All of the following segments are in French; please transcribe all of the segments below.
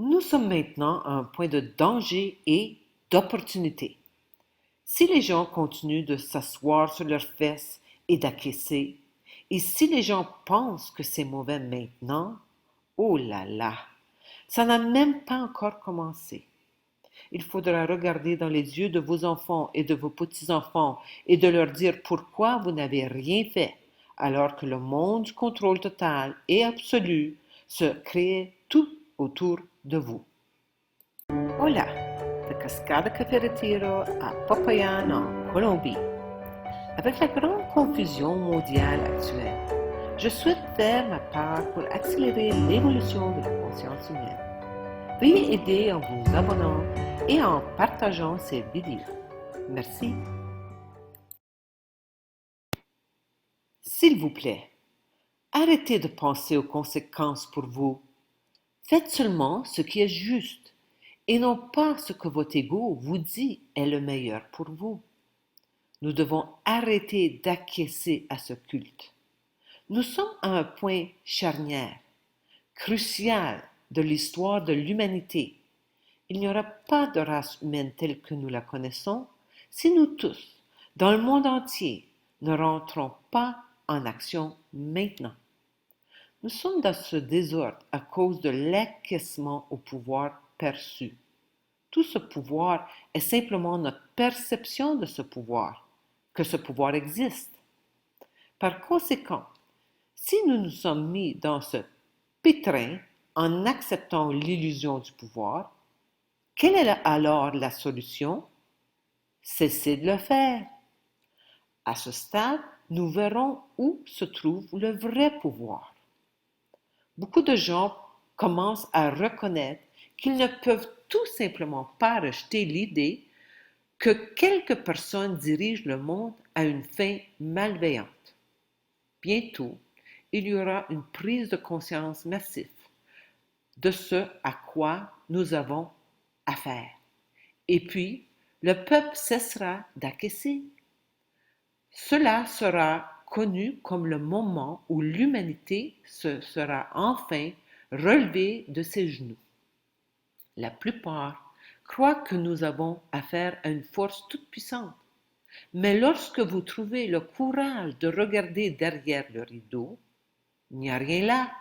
Nous sommes maintenant à un point de danger et d'opportunité. Si les gens continuent de s'asseoir sur leurs fesses et d'acquiescer, et si les gens pensent que c'est mauvais maintenant, oh là là, ça n'a même pas encore commencé. Il faudra regarder dans les yeux de vos enfants et de vos petits-enfants et de leur dire pourquoi vous n'avez rien fait, alors que le monde du contrôle total et absolu se crée tout autour de vous. Hola, de Cascada Café Retiro à Popayan en Colombie. Avec la grande confusion mondiale actuelle, je souhaite faire ma part pour accélérer l'évolution de la conscience humaine. Veuillez aider en vous abonnant et en partageant ces vidéos. Merci. S'il vous plaît, arrêtez de penser aux conséquences pour vous. Faites seulement ce qui est juste et non pas ce que votre ego vous dit est le meilleur pour vous. Nous devons arrêter d'acquiescer à ce culte. Nous sommes à un point charnière, crucial de l'histoire de l'humanité. Il n'y aura pas de race humaine telle que nous la connaissons si nous tous, dans le monde entier, ne rentrons pas en action maintenant. Nous sommes dans ce désordre à cause de l'acquiescement au pouvoir perçu. Tout ce pouvoir est simplement notre perception de ce pouvoir, que ce pouvoir existe. Par conséquent, si nous nous sommes mis dans ce pétrin en acceptant l'illusion du pouvoir, quelle est alors la solution? Cessez de le faire. À ce stade, nous verrons où se trouve le vrai pouvoir. Beaucoup de gens commencent à reconnaître qu'ils ne peuvent tout simplement pas rejeter l'idée que quelques personnes dirigent le monde à une fin malveillante. Bientôt, il y aura une prise de conscience massive de ce à quoi nous avons affaire. Et puis, le peuple cessera d'acquiescer. Cela sera connu comme le moment où l'humanité se sera enfin relevée de ses genoux. La plupart croient que nous avons affaire à une force toute puissante. Mais lorsque vous trouvez le courage de regarder derrière le rideau, il n'y a rien là,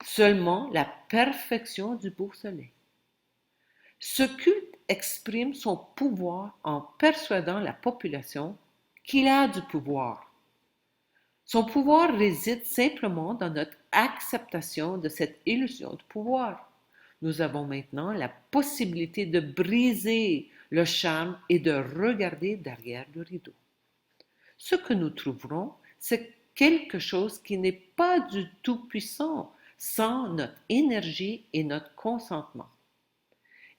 seulement la perfection du beau soleil. Ce culte exprime son pouvoir en persuadant la population qu'il a du pouvoir. Son pouvoir réside simplement dans notre acceptation de cette illusion de pouvoir. Nous avons maintenant la possibilité de briser le charme et de regarder derrière le rideau. Ce que nous trouverons, c'est quelque chose qui n'est pas du tout puissant sans notre énergie et notre consentement.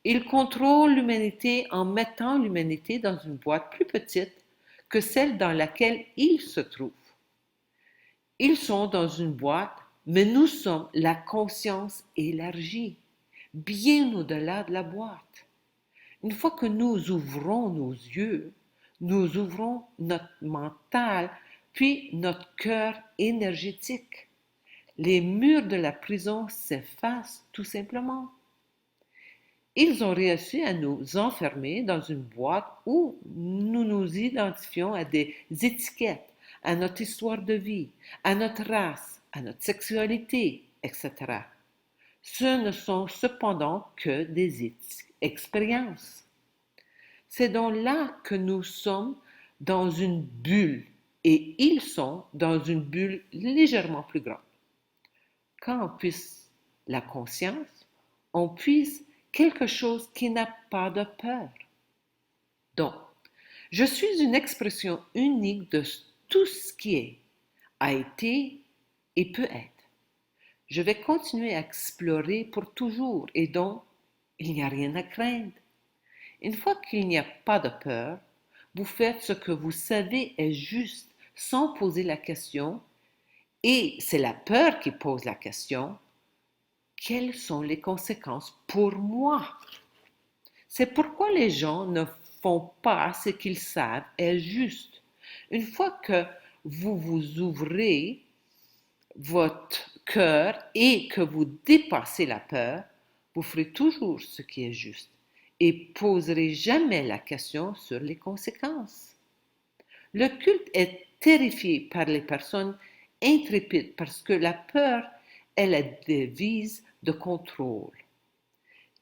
Il contrôle l'humanité en mettant l'humanité dans une boîte plus petite que celle dans laquelle ils se trouvent. Ils sont dans une boîte, mais nous sommes la conscience élargie, bien au-delà de la boîte. Une fois que nous ouvrons nos yeux, nous ouvrons notre mental, puis notre cœur énergétique. Les murs de la prison s'effacent tout simplement. Ils ont réussi à nous enfermer dans une boîte où nous nous identifions à des étiquettes, à notre histoire de vie, à notre race, à notre sexualité, etc. Ce ne sont cependant que des expériences. C'est donc là que nous sommes dans une bulle et ils sont dans une bulle légèrement plus grande. Quand on puise la conscience, on puise quelque chose qui n'a pas de peur. Donc, je suis une expression unique de tout ce qui est, a été et peut être. Je vais continuer à explorer pour toujours et donc il n'y a rien à craindre. Une fois qu'il n'y a pas de peur, vous faites ce que vous savez est juste sans poser la question et c'est la peur qui pose la question. Quelles sont les conséquences pour moi? C'est pourquoi les gens ne font pas ce qu'ils savent est juste. Une fois que vous vous ouvrez votre cœur et que vous dépassez la peur, Vous ferez toujours ce qui est juste et poserez jamais la question sur les conséquences. Le culte est terrifié par les personnes intrépides parce que la peur est la devise de contrôle.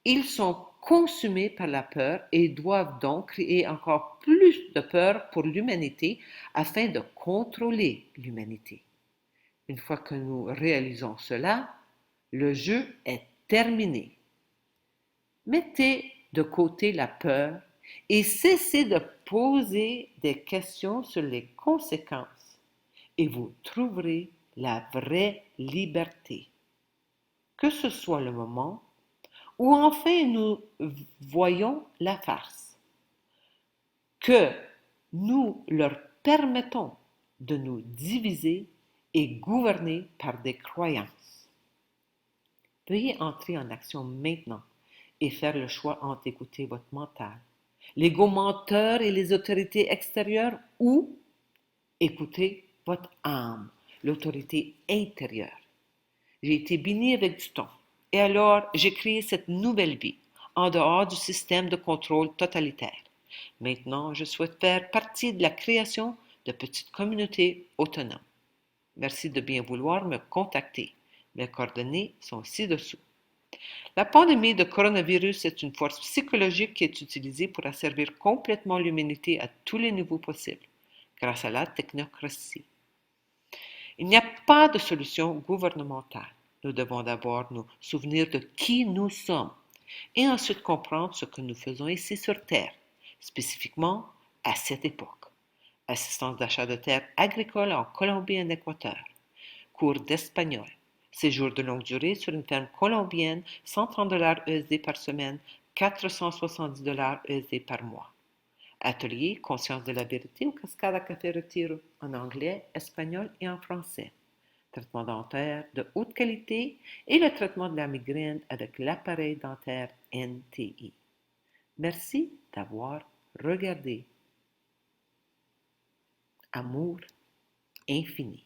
Ils sont consumés par la peur et doivent donc créer encore plus de peur pour l'humanité afin de contrôler l'humanité. Une fois que nous réalisons cela, le jeu est terminé. Mettez de côté la peur et cessez de poser des questions sur les conséquences et vous trouverez la vraie liberté. Que ce soit le moment où enfin nous voyons la farce, que nous leur permettons de nous diviser et gouverner par des croyances. Veuillez entrer en action maintenant et faire le choix entre écouter votre mental, l'ego menteur et les autorités extérieures ou écouter votre âme, l'autorité intérieure. J'ai été bénie avec du temps et alors j'ai créé cette nouvelle vie en dehors du système de contrôle totalitaire. Maintenant, je souhaite faire partie de la création de petites communautés autonomes. Merci de bien vouloir me contacter. Mes coordonnées sont ci-dessous. La pandémie de coronavirus est une force psychologique qui est utilisée pour asservir complètement l'humanité à tous les niveaux possibles, grâce à la technocratie. Il n'y a pas de solution gouvernementale. Nous devons d'abord nous souvenir de qui nous sommes et ensuite comprendre ce que nous faisons ici sur Terre, spécifiquement à cette époque. Assistance d'achat de terres agricoles en Colombie et en Équateur, cours d'espagnol, séjour de longue durée sur une ferme colombienne, 130 $ USD par semaine, 470 $ USD par mois. Atelier Conscience de la vérité au Cascada Café Retiro en anglais, espagnol et en français. Traitement dentaire de haute qualité et le traitement de la migraine avec l'appareil dentaire NTI. Merci d'avoir regardé. Amour infini.